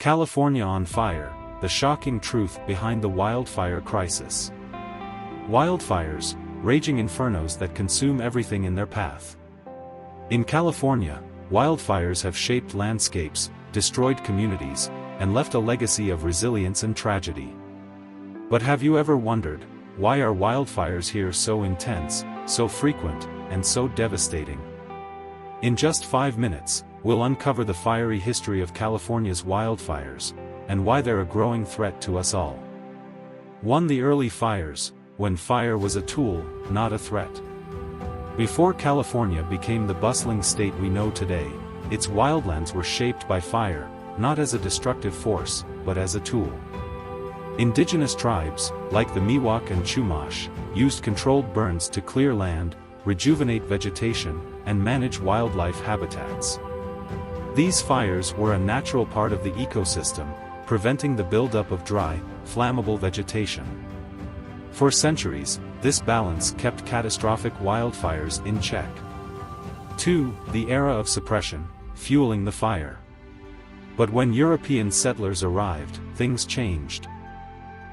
California on fire, the shocking truth behind the wildfire crisis. Wildfires, raging infernos that consume everything in their path. In California, wildfires have shaped landscapes, destroyed communities, and left a legacy of resilience and tragedy. But have you ever wondered, why are wildfires here so intense, so frequent, and so devastating? In just 5 minutes, we'll uncover the fiery history of California's wildfires, and why they're a growing threat to us all. 1. The early fires, when fire was a tool, not a threat. Before California became the bustling state we know today, its wildlands were shaped by fire, not as a destructive force, but as a tool. Indigenous tribes, like the Miwok and Chumash, used controlled burns to clear land, rejuvenate vegetation, and manage wildlife habitats. These fires were a natural part of the ecosystem, preventing the buildup of dry, flammable vegetation. For centuries, this balance kept catastrophic wildfires in check. 2. The era of suppression, fueling the fire. But when European settlers arrived, things changed.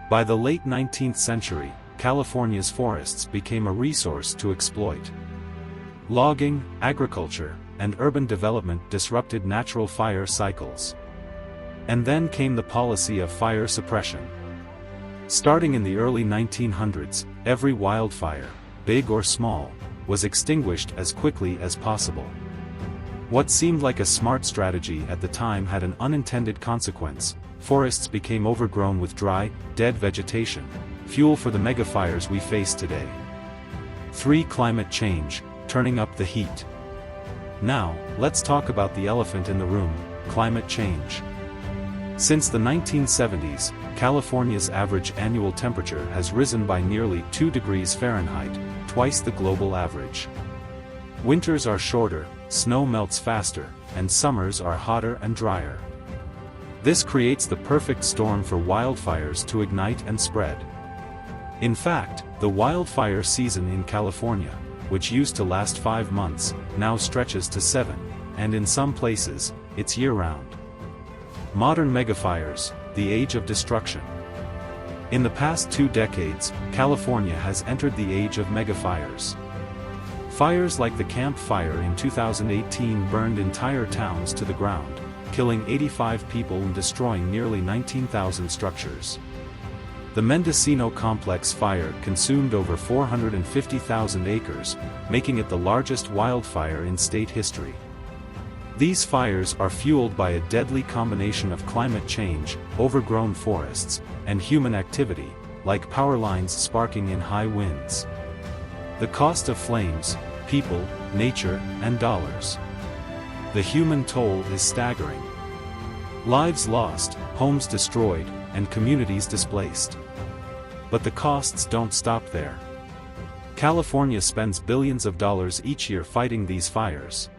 By the late 19th century, California's forests became a resource to exploit. Logging, agriculture, and urban development disrupted natural fire cycles. And then came the policy of fire suppression. Starting in the early 1900s, every wildfire, big or small, was extinguished as quickly as possible. What seemed like a smart strategy at the time had an unintended consequence. Forests became overgrown with dry, dead vegetation, fuel for the megafires we face today. 3. Climate change, turning up the heat. Now, let's talk about the elephant in the room, climate change. Since the 1970s, California's average annual temperature has risen by nearly 2 degrees Fahrenheit, twice the global average. Winters are shorter, snow melts faster, and summers are hotter and drier. This creates the perfect storm for wildfires to ignite and spread. In fact, the wildfire season in California, which used to last 5 months, now stretches to 7, and in some places, it's year-round. Modern megafires, the age of destruction. In the past 2 decades, California has entered the age of megafires. Fires like the Camp Fire in 2018 burned entire towns to the ground, killing 85 people and destroying nearly 19,000 structures. The Mendocino Complex fire consumed over 450,000 acres, making it the largest wildfire in state history. These fires are fueled by a deadly combination of climate change, overgrown forests, and human activity, like power lines sparking in high winds. The cost of flames, people, nature, and dollars. The human toll is staggering. Lives lost, homes destroyed, and communities displaced. But the costs don't stop there. California spends billions of dollars each year fighting these fires.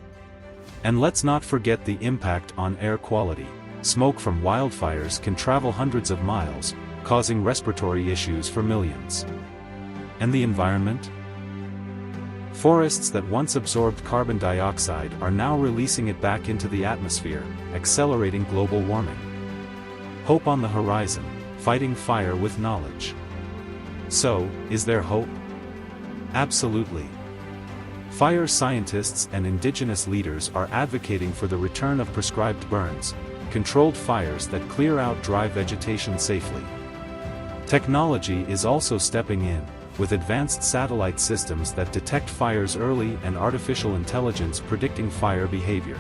And let's not forget the impact on air quality. Smoke from wildfires can travel hundreds of miles, causing respiratory issues for millions. And the environment? Forests that once absorbed carbon dioxide are now releasing it back into the atmosphere, accelerating global warming. Hope on the horizon, fighting fire with knowledge. So, is there hope? Absolutely. Fire scientists and indigenous leaders are advocating for the return of prescribed burns, controlled fires that clear out dry vegetation safely. Technology is also stepping in, with advanced satellite systems that detect fires early and artificial intelligence predicting fire behavior.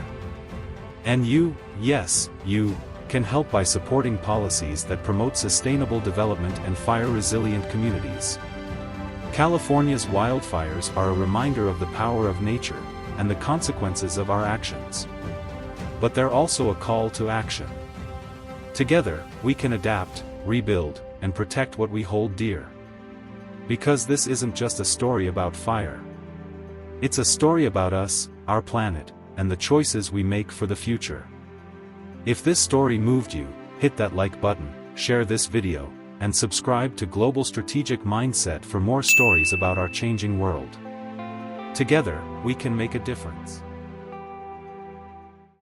And you, yes, you, can help by supporting policies that promote sustainable development and fire-resilient communities. California's wildfires are a reminder of the power of nature, and the consequences of our actions. But they're also a call to action. Together, we can adapt, rebuild, and protect what we hold dear. Because this isn't just a story about fire. It's a story about us, our planet, and the choices we make for the future. If this story moved you, hit that like button, share this video, and subscribe to Global Strategic Mindset for more stories about our changing world. Together, we can make a difference.